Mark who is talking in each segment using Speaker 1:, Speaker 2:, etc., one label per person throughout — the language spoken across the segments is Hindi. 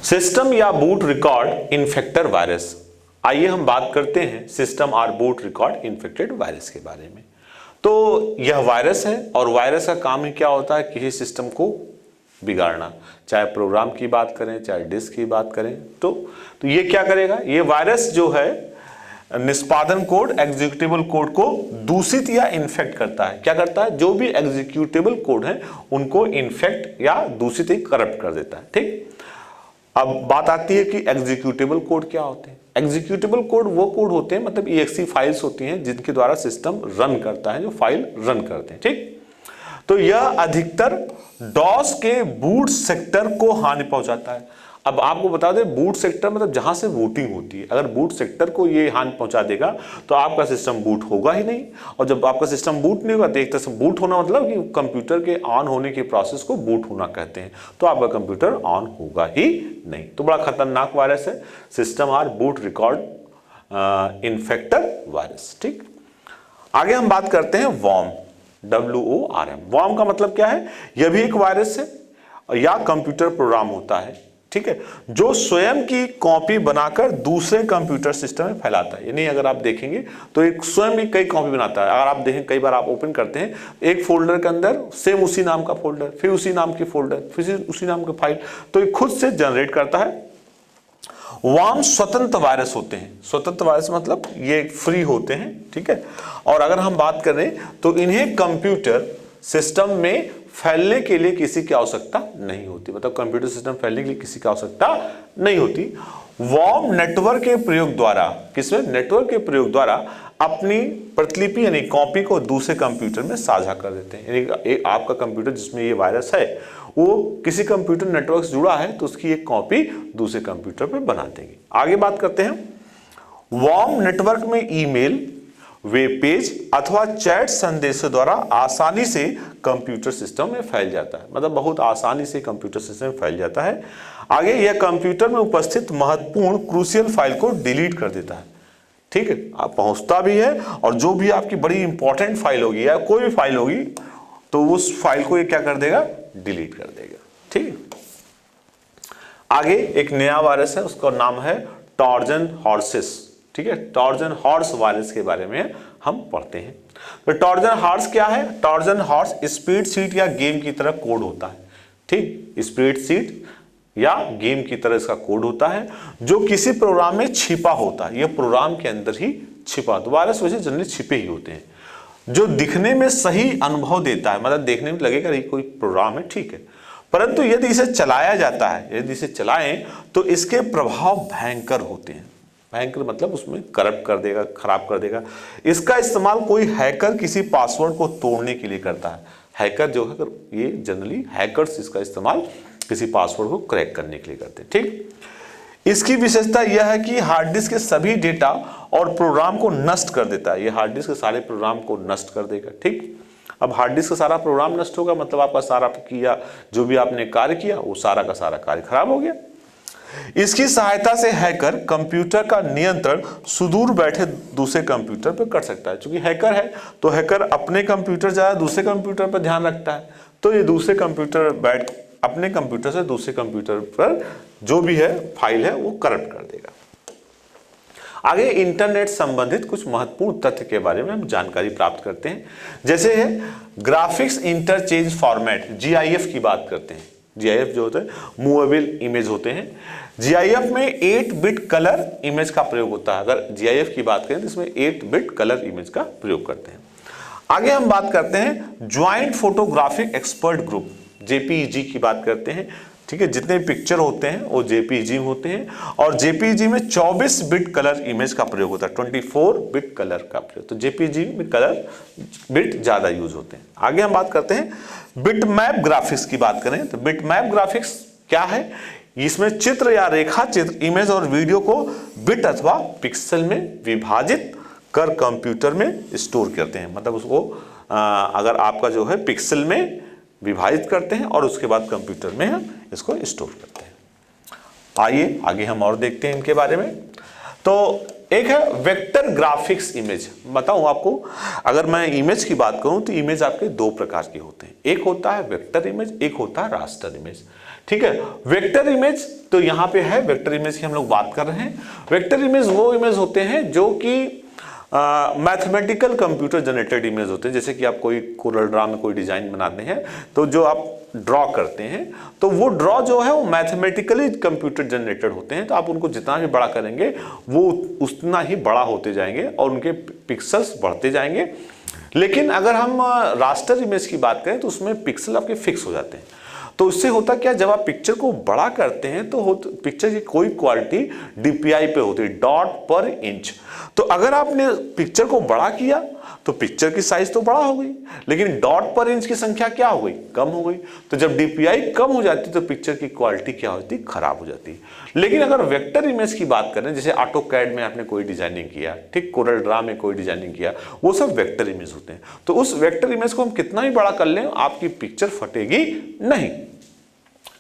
Speaker 1: सिस्टम या बूट रिकॉर्ड इन्फेक्टर वायरस। आइए हम बात करते हैं सिस्टम और बूट रिकॉर्ड इन्फेक्टेड वायरस के बारे में। तो यह वायरस है और वायरस का काम ही क्या होता है, किसी सिस्टम को बिगाड़ना, चाहे प्रोग्राम की बात करें चाहे डिस्क की बात करें। तो ये क्या करेगा, ये वायरस जो है निष्पादन कोड एग्जीक्यूटेबल कोड को दूषित या इन्फेक्ट करता है। क्या करता है, जो भी एग्जीक्यूटेबल कोड है उनको इन्फेक्ट या दूषित ही करप्ट कर देता है। ठीक, अब बात आती है कि एग्जीक्यूटेबल कोड क्या होते हैं। एग्जीक्यूटेबल कोड वो कोड होते हैं, मतलब EXE फाइल्स होती हैं जिनके द्वारा सिस्टम रन करता है, जो फाइल रन करते हैं। ठीक, तो यह अधिकतर डॉस के बूट सेक्टर को हानि पहुंचाता है। अब आपको बता दें, बूट सेक्टर मतलब जहां से बूटिंग होती है, अगर बूट सेक्टर को ये हानि पहुंचा देगा तो आपका सिस्टम बूट होगा ही नहीं। और जब आपका सिस्टम बूट नहीं होगा तो एक तरह से बूट होना मतलब कि कंप्यूटर के ऑन होने के प्रोसेस को बूट होना कहते हैं, तो आपका कंप्यूटर ऑन होगा ही नहीं। तो बड़ा खतरनाक वायरस है सिस्टम और बूट रिकॉर्ड इन्फेक्टर वायरस। ठीक, आगे हम बात करते हैं वॉर्म, WORM। वॉर्म का मतलब क्या है, यह भी एक वायरस है या कंप्यूटर प्रोग्राम होता है, ठीक है, जो स्वयं की कॉपी बनाकर दूसरे कंप्यूटर सिस्टम में फैलाता है। यानी अगर आप देखेंगे तो एक स्वयं ही कई कॉपी बनाता है। अगर आप देखें, कई बार आप ओपन करते हैं एक फोल्डर के अंदर सेम उसी नाम का फोल्डर, फिर उसी नाम की फोल्डर, फिर उसी नाम की फाइल, तो ये खुद से जनरेट करता है। वॉर्म स्वतंत्र वायरस होते हैं। स्वतंत्र वायरस मतलब ये फ्री होते हैं, ठीक है। और अगर हम बात करें तो इन्हें कंप्यूटर सिस्टम में फैलने के लिए किसी की आवश्यकता नहीं होती, मतलब कंप्यूटर सिस्टम फैलने के लिए किसी की आवश्यकता नहीं होती। वॉर्म नेटवर्क के प्रयोग द्वारा, किसमें, नेटवर्क के प्रयोग द्वारा अपनी प्रतिलिपि यानी कॉपी को दूसरे कंप्यूटर में साझा कर देते हैं। यानी आपका कंप्यूटर जिसमें ये वायरस है वो किसी कंप्यूटर नेटवर्क से जुड़ा है तो उसकी एक कॉपी दूसरे कंप्यूटर पर बना देंगे। आगे बात करते हैं, वॉर्म नेटवर्क में ईमेल, वेब पेज अथवा चैट संदेशों द्वारा आसानी से कंप्यूटर सिस्टम में फैल जाता है, मतलब बहुत आसानी से कंप्यूटर सिस्टम में फैल जाता है। आगे यह कंप्यूटर में उपस्थित महत्वपूर्ण क्रूशियल फाइल को डिलीट कर देता है, ठीक है, आप पहुंचता भी है और जो भी आपकी बड़ी इंपॉर्टेंट फाइल होगी या कोई भी फाइल होगी तो उस फाइल को ये क्या कर देगा, डिलीट कर देगा। ठीक है, आगे एक नया वायरस है, उसका नाम है ट्रोजन हॉर्सेस। ठीक है, ट्रोजन हॉर्स वायरस के बारे में हम पढ़ते हैं। तो ट्रोजन हॉर्स क्या है, ट्रोजन हॉर्स स्प्रेड शीट या गेम की तरह कोड होता है। ठीक, स्प्रेड शीट या गेम की तरह इसका कोड होता है जो किसी प्रोग्राम में छिपा होता है, यह प्रोग्राम के अंदर ही छिपा। तो वायरस वैसे जनरली छिपे ही होते हैं, जो दिखने में सही अनुभव देता है, मतलब देखने में लगेगा ये कोई प्रोग्राम है, ठीक है, परंतु यदि इसे चलाया जाता है, यदि इसे चलाएं तो इसके प्रभाव भयंकर होते हैं। भयंकर मतलब उसमें करप्ट कर देगा, खराब कर देगा। इसका इस्तेमाल कोई हैकर किसी पासवर्ड को तोड़ने के लिए करता है। हैकर जो है ये जनरली हैकर्स इसका इस्तेमाल किसी पासवर्ड को क्रैक करने के लिए करते हैं। ठीक, इसकी विशेषता यह है कि हार्ड डिस्क के सभी डेटा और प्रोग्राम को नष्ट कर देता है। ये हार्ड डिस्क के सारे प्रोग्राम को नष्ट कर देगा। ठीक, अब हार्ड डिस्क का सारा प्रोग्राम नष्ट होगा मतलब आपका सारा किया जो भी आपने कार्य किया वो सारा का सारा कार्य खराब हो गया। इसकी सहायता से हैकर कंप्यूटर का नियंत्रण सुदूर बैठे दूसरे कंप्यूटर पर कर सकता है। क्योंकि हैकर है तो हैकर अपने कंप्यूटर ज्यादा दूसरे कंप्यूटर पर ध्यान रखता है, तो ये दूसरे कंप्यूटर बैठ अपने कंप्यूटर से दूसरे कंप्यूटर पर जो भी है फाइल है वो करप्ट कर देगा। आगे इंटरनेट संबंधित कुछ महत्वपूर्ण तथ्य के बारे में हम जानकारी प्राप्त करते हैं, जैसे है ग्राफिक्स इंटरचेंज फॉर्मेट, GIF की बात करते हैं। GIF जो होते हैं मूवेबल इमेज होते हैं। GIF में 8 बिट कलर इमेज का प्रयोग होता है। अगर GIF की बात करें तो इसमें 8 बिट कलर इमेज का प्रयोग करते हैं। आगे हम बात करते हैं joint photographic expert group, JPEG की बात करते हैं। ठीक है, जितने पिक्चर होते हैं वो JPEG होते हैं और JPEG में 24 बिट कलर इमेज का प्रयोग होता है, 24 बिट कलर का प्रयोग, तो JPEG में कलर बिट ज्यादा यूज होते हैं। आगे हम बात करते हैं बिटमैप ग्राफिक्स की बात करें तो बिटमैप ग्राफिक्स क्या है, इसमें चित्र या रेखा चित्र इमेज और वीडियो को बिट अथवा पिक्सल में विभाजित कर कंप्यूटर में स्टोर करते हैं, मतलब उसको अगर आपका जो है पिक्सल में विभाजित करते हैं और उसके बाद कंप्यूटर में हम इसको स्टोर करते हैं। आइए आगे हम और देखते हैं इनके बारे में। तो एक है वेक्टर ग्राफिक्स इमेज। बताऊं आपको, अगर मैं इमेज की बात करूं तो इमेज आपके दो प्रकार के होते हैं, एक होता है वेक्टर इमेज, एक होता है रास्टर इमेज। ठीक है, वेक्टर इमेज तो यहां पे है, वेक्टर इमेज की हम लोग बात कर रहे हैं। वेक्टर इमेज वो इमेज होते हैं जो कि मैथमेटिकल कंप्यूटर जनरेटेड इमेज होते हैं। जैसे कि आप कोई कोरल ड्रा में कोई डिजाइन बनाते हैं तो जो आप ड्रॉ करते हैं तो वो ड्रॉ जो है वो मैथमेटिकली कंप्यूटर जनरेटेड होते हैं, तो आप उनको जितना भी बड़ा करेंगे वो उतना ही बड़ा होते जाएंगे और उनके पिक्सल्स बढ़ते जाएंगे। लेकिन अगर हम रास्टर इमेज की बात करें तो उसमें पिक्सल आपके फिक्स हो जाते हैं। तो इससे होता क्या, जब आप पिक्चर को बड़ा करते हैं तो पिक्चर की कोई क्वालिटी डीपीआई पे होती है, डॉट पर इंच। तो अगर आपने पिक्चर को बड़ा किया तो पिक्चर की साइज तो बड़ा हो गई, लेकिन डॉट पर इंच की संख्या क्या हो गई, कम हो गई। तो जब डीपीआई कम हो जाती तो पिक्चर की क्वालिटी क्या होती, खराब हो जाती। लेकिन अगर वेक्टर इमेज की बात करें, जैसे ऑटोकैड में आपने कोई डिजाइनिंग किया, ठीक, कोरल ड्रा में कोई डिजाइनिंग किया, वो सब वेक्टर इमेज होते हैं। तो उस वेक्टर इमेज को हम कितना भी बड़ा कर लें आपकी पिक्चर फटेगी नहीं।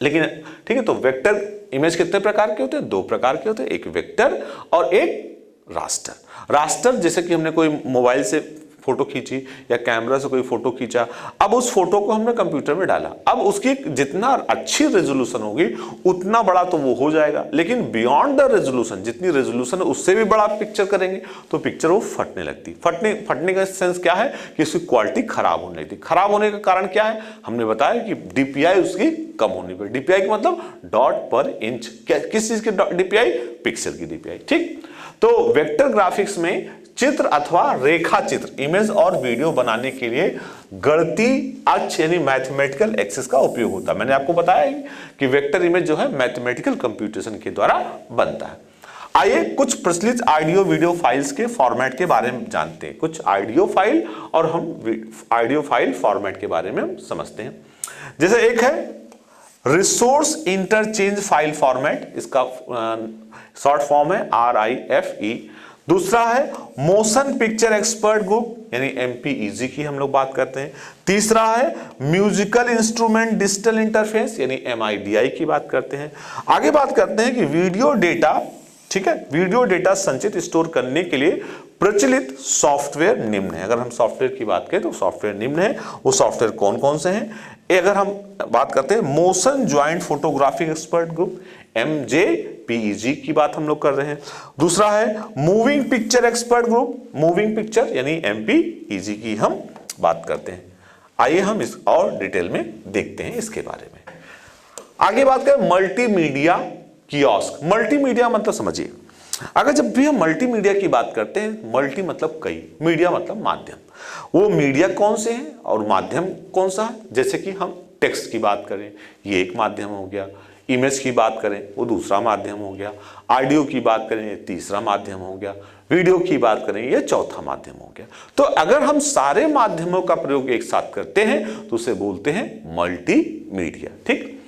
Speaker 1: लेकिन ठीक है, तो वेक्टर इमेज कितने प्रकार के होते हैं, दो प्रकार के होते हैं, एक वेक्टर और एक रास्टर। रास्टर जैसे कि हमने कोई मोबाइल से फोटो खींची या कैमरा से कोई फोटो खींचा, अब उस फोटो को हमने कंप्यूटर में डाला, अब उसकी जितना अच्छी रेजोल्यूशन होगी उतना बड़ा तो वो हो जाएगा, लेकिन बियॉन्ड द रेजोल्यूशन, जितनी रेजोल्यूशन है उससे भी बड़ा पिक्चर करेंगे तो पिक्चर वो फटने लगती। फटने का सेंस क्या है कि इसकी क्वालिटी खराब होने लगती। खराब होने का कारण क्या है, हमने बताया कि डीपीआई उसकी कम होने पर। डीपीआई का मतलब डॉट पर इंच, किस चीज की डीपीआई, पिक्सल की डीपीआई। ठीक, तो वेक्टर ग्राफिक्स में चित्र अथवा रेखा चित्र, इमेज और वीडियो बनाने के लिए गणितीय अक्ष यानी मैथमेटिकल एक्सिस का उपयोग होता है। मैंने आपको बताया कि वेक्टर इमेज जो है मैथमेटिकल कंप्यूटेशन के द्वारा बनता है। आइए कुछ प्रचलित ऑडियो वीडियो फाइल्स के फॉर्मेट के बारे में जानते हैं। कुछ ऑडियो फाइल और हम ऑडियो फाइल फॉर्मेट के बारे में हम समझते हैं। जैसे एक है रिसोर्स इंटरचेंज फाइल फॉर्मेट, इसका शॉर्ट फॉर्म है RIFE। दूसरा है मोशन पिक्चर एक्सपर्ट ग्रुप यानी MPEG की हम लोग बात करते हैं। तीसरा है म्यूजिकल इंस्ट्रूमेंट डिजिटल इंटरफेस यानी MIDI की बात करते हैं। आगे बात करते हैं कि वीडियो डेटा, ठीक है, वीडियो डेटा संचित स्टोर करने के लिए प्रचलित सॉफ्टवेयर निम्न है। अगर हम सॉफ्टवेयर की बात करें तो सॉफ्टवेयर निम्न है, वो सॉफ्टवेयर कौन कौन से हैं। अगर हम बात करते हैं motion joint photographic expert group MJPEG की बात हम लोग कर रहे हैं। दूसरा है moving picture expert group, moving picture यानी MPEG की हम बात करते हैं। आइए हम इस और डिटेल में देखते हैं इसके बारे में। आगे बात करें मल्टीमीडिया कियोस्क। मल्टीमीडिया मतलब समझिए, अगर जब भी हम मल्टीमीडिया की बात करते हैं, मल्टी मतलब कई, मीडिया मतलब माध्यम, वो मीडिया कौन से हैं और माध्यम कौन सा है। जैसे कि हम टेक्स्ट की बात करें, ये एक माध्यम हो गया, इमेज की बात करें वो दूसरा माध्यम हो गया, ऑडियो की बात करें ये तीसरा माध्यम हो गया, वीडियो की बात करें ये चौथा माध्यम हो गया। तो अगर हम सारे माध्यमों का प्रयोग एक साथ करते हैं तो उसे बोलते हैं मल्टीमीडिया। ठीक,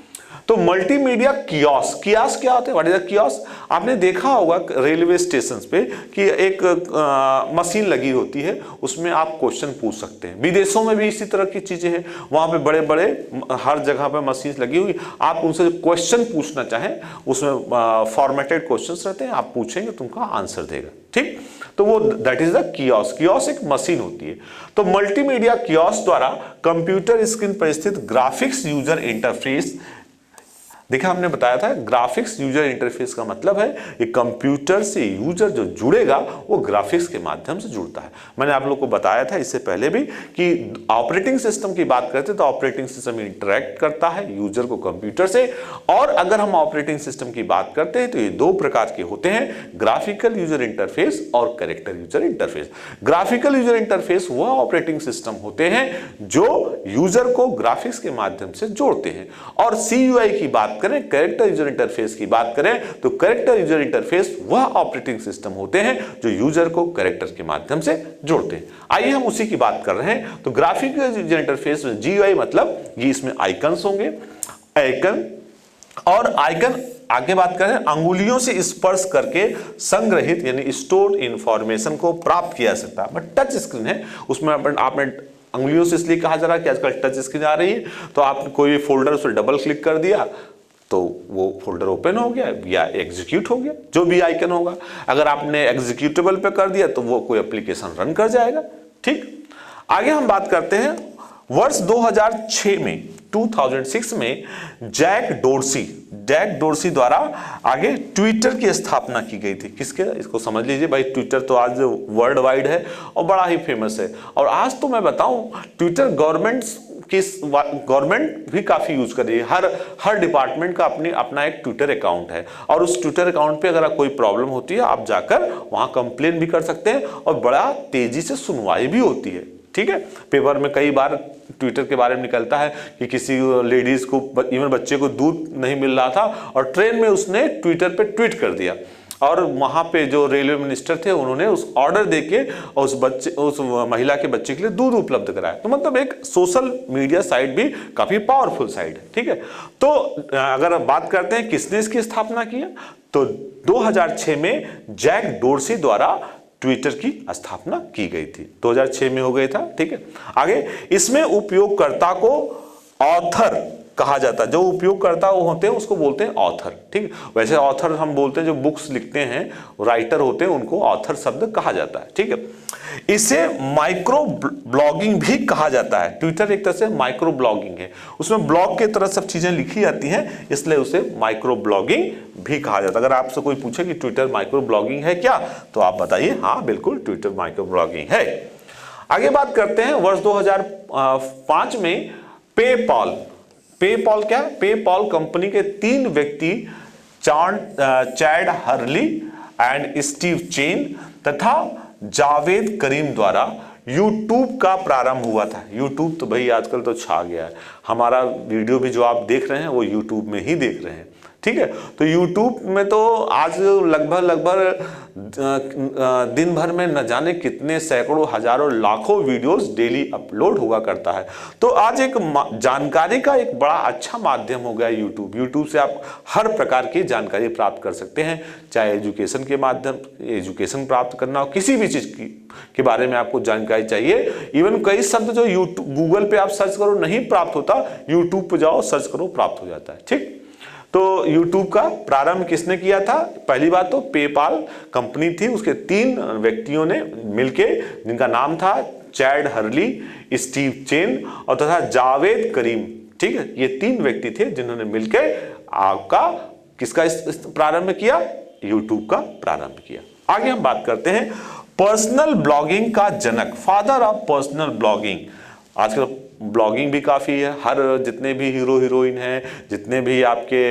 Speaker 1: तो मल्टीमीडिया कियोस्क, कियोस्क क्या होता है, व्हाट इज द कियोस्क। आपने देखा होगा रेलवे स्टेशन पे कि एक मशीन लगी होती है, उसमें आप क्वेश्चन पूछ सकते हैं। विदेशों में भी इसी तरह की चीजें हैं, वहां पे बड़े बड़े हर जगह पे मशीन लगी हुई, आप उनसे क्वेश्चन पूछना चाहें उसमें फॉर्मेटेड क्वेश्चंस रहते हैं, आप पूछेंगे तो उनका आंसर देगा। ठीक, तो वो that is the kiosk. Kiosk एक मशीन होती है। तो मल्टीमीडिया कियोस्क द्वारा कंप्यूटर स्क्रीन पर स्थित ग्राफिक्स यूजर इंटरफेस, देखा हमने बताया था ग्राफिक्स यूजर इंटरफेस का मतलब है कि कंप्यूटर से यूजर जो जुड़ेगा वो ग्राफिक्स के माध्यम से जुड़ता है। मैंने आप लोग को बताया था इससे पहले भी कि ऑपरेटिंग सिस्टम की बात करते तो ऑपरेटिंग सिस्टम इंटरेक्ट करता है यूजर को कंप्यूटर से, और अगर हम ऑपरेटिंग सिस्टम की बात करते हैं तो ये दो प्रकार के होते हैं, ग्राफिकल यूजर इंटरफेस और character user interface. Graphical user interface वह ऑपरेटिंग सिस्टम होते हैं जो यूजर को ग्राफिक्स के माध्यम से जोड़ते हैं, और CUI की बात करें, कैरेक्टर यूजर इंटरफेस की बात करें तो कैरेक्टर यूजर इंटरफेस वह ऑपरेटिंग सिस्टम होते हैं जो यूजर को कैरेक्टर के माध्यम से जोड़ते हैं। आइए हम उसी की बात कर रहे हैं। तो ग्राफिकल यूजर इंटरफेस में GUI मतलब ये इसमें आइकन्स होंगे, आइकन, और आइकन आगे बात करें अंगुलियों से स्पर्श करके संग्रहित यानी स्टोर इंफॉर्मेशन को प्राप्त किया जा सकता है। बट टच स्क्रीन है, उसमें आपने अंगुलियों से इसलिए कहा जा रहा है कि आजकल टच स्क्रीन आ रही है, तो आपने कोई फोल्डर उस पर डबल क्लिक कर दिया तो वो फोल्डर ओपन हो गया या एग्जीक्यूट हो गया, जो भी आइकन होगा। अगर आपने एग्जीक्यूटेबल पे कर दिया तो वो कोई एप्लीकेशन रन कर जाएगा। ठीक, आगे हम बात करते हैं वर्ष 2006 में 2006 में जैक डोर्सी द्वारा आगे ट्विटर की स्थापना की गई थी। किसके, इसको समझ लीजिए भाई, ट्विटर तो आज वर्ल्ड वाइड है और बड़ा ही फेमस है। और आज तो मैं बताऊं ट्विटर गवर्नमेंट भी काफी यूज कर रही है। हर डिपार्टमेंट का अपना एक ट्विटर अकाउंट है और उस ट्विटर अकाउंट पे अगर कोई प्रॉब्लम होती है आप जाकर वहां कंप्लेन भी कर सकते हैं और बड़ा तेजी से सुनवाई भी होती है। ठीक है, पेपर में कई बार ट्विटर के बारे में निकलता है कि किसी लेडीज को, इवन बच्चे को दूध नहीं मिल रहा था और ट्रेन में उसने ट्विटर पे ट्वीट कर दिया और वहां पे जो रेलवे मिनिस्टर थे उन्होंने उस ऑर्डर देके उस महिला के बच्चे के लिए दूध उपलब्ध कराया। तो मतलब एक सोशल मीडिया साइट भी काफी पावरफुल साइट है। ठीक है, तो अगर बात करते हैं किसने इसकी स्थापना किया, तो 2006 में जैक डोर्सी द्वारा ट्विटर की स्थापना की गई थी। 2006 में हो गया था। ठीक है, आगे इसमें उपयोगकर्ता को ऑथर कहा जाता है। जो उपयोगकर्ता होते हैं उसको बोलते हैं ऑथर। ठीक, वैसे ऑथर हम बोलते हैं जो बुक्स लिखते हैं, राइटर होते हैं, उनको ऑथर शब्द कहा जाता है। ठीक है, इसे माइक्रो ब्लॉगिंग भी कहा जाता है। ट्विटर एक तरह से माइक्रो ब्लॉगिंग है, उसमें ब्लॉग की तरह सब चीजें लिखी जाती हैं, इसलिए उसे माइक्रो ब्लॉगिंग भी कहा जाता है। अगर आपसे कोई पूछे कि ट्विटर माइक्रो ब्लॉगिंग है क्या, तो आप बताइए हाँ बिल्कुल ट्विटर माइक्रो ब्लॉगिंग है। आगे बात करते हैं वर्ष 2005 में पेपॉल क्या, पेपॉल कंपनी के 3 व्यक्ति Chad Hurley and Steve Chen तथा जावेद करीम द्वारा यूट्यूब का प्रारंभ हुआ था। यूट्यूब तो भाई आजकल तो छा गया है, हमारा वीडियो भी जो आप देख रहे हैं वो यूट्यूब में ही देख रहे हैं। ठीक है, तो यूट्यूब में तो आज लगभग दिन भर में न जाने कितने सैकड़ों हजारों लाखों वीडियोस डेली अपलोड हुआ करता है। तो आज एक जानकारी का एक बड़ा अच्छा माध्यम हो गया यूट्यूब। यूट्यूब से आप हर प्रकार की जानकारी प्राप्त कर सकते हैं, चाहे एजुकेशन के माध्यम, एजुकेशन प्राप्त करना हो, किसी भी चीज के बारे में आपको जानकारी चाहिए। इवन कई शब्द जो यूट्यूब गूगल पे आप सर्च करो नहीं प्राप्त होता, यूट्यूब पे जाओ सर्च करो प्राप्त हो जाता है। ठीक, तो YouTube का प्रारंभ किसने किया था? पहली बात तो पेपाल कंपनी थी, उसके 3 व्यक्तियों ने मिलके, जिनका नाम था चैड हर्ली, स्टीव चेन और तथा जावेद करीम। ठीक है, ये 3 व्यक्ति थे जिन्होंने मिलकर आपका किसका प्रारंभ किया? YouTube का प्रारंभ किया। आगे हम बात करते हैं पर्सनल ब्लॉगिंग का जनक, फादर ऑफ पर्सनल ब्लॉगिंग। आजकल ब्लॉगिंग भी काफ़ी है, हर जितने भी हीरो हीरोइन हैं, जितने भी आपके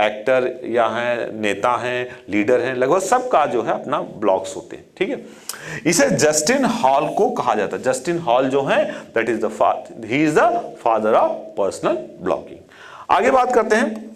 Speaker 1: एक्टर या हैं, नेता हैं, लीडर हैं, लगभग सबका जो है अपना ब्लॉग्स होते हैं। ठीक है, इसे जस्टिन हॉल को कहा जाता है। जस्टिन हॉल जो है that is he is the father of personal blogging. आगे बात करते हैं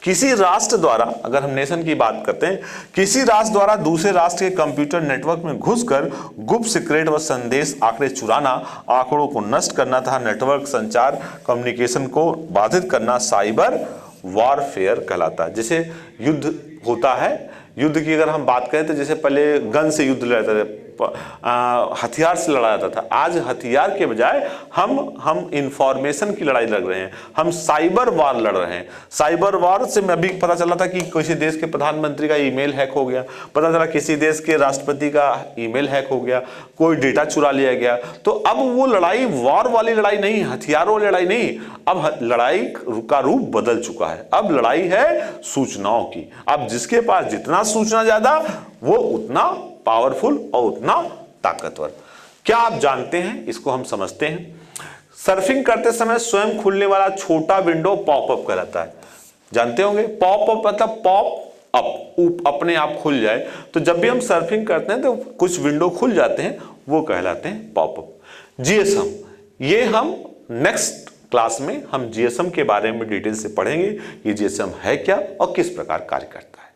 Speaker 1: किसी राष्ट्र द्वारा, अगर हम नेशन की बात करते हैं, किसी राष्ट्र द्वारा दूसरे राष्ट्र के कंप्यूटर नेटवर्क में घुसकर गुप्त सीक्रेट व संदेश आंकड़े चुराना, आंकड़ों को नष्ट करना तथा नेटवर्क संचार कम्युनिकेशन को बाधित करना साइबर वॉरफेयर कहलाता है। जैसे युद्ध होता है, युद्ध की अगर हम बात करें तो जैसे पहले गन से युद्ध लड़ते थे, हथियार से लड़ा जाता था। आज हथियार के बजाय हम इंफॉर्मेशन की लड़ाई लड़ रहे हैं, हम साइबर वार लड़ रहे हैं। साइबर वार से मैं अभी पता चला था कि किसी देश के प्रधानमंत्री का ईमेल हैक हो गया, पता चला किसी देश के राष्ट्रपति का ईमेल हैक हो गया, कोई डेटा चुरा लिया गया। तो अब वो लड़ाई वॉर वाली लड़ाई नहीं, हथियारों वाली लड़ाई नहीं, अब लड़ाई का रूप बदल चुका है। अब लड़ाई है सूचनाओं की। अब जिसके पास जितना सूचना ज्यादा वो उतना पावरफुल और उतना ताकतवर। क्या आप जानते हैं, इसको हम समझते हैं। सर्फिंग करते समय स्वयं खुलने वाला छोटा विंडो पॉपअप कहलाता है। जानते होंगे पॉपअप मतलब पॉप अप, अपने आप खुल जाए। तो जब भी हम सर्फिंग करते हैं तो कुछ विंडो खुल जाते हैं, वो कहलाते हैं पॉपअप। जीएसएम, ये हम नेक्स्ट क्लास में हम जीएसएम के बारे में डिटेल से पढ़ेंगे, ये जीएसएम है क्या और किस प्रकार कार्य करता है।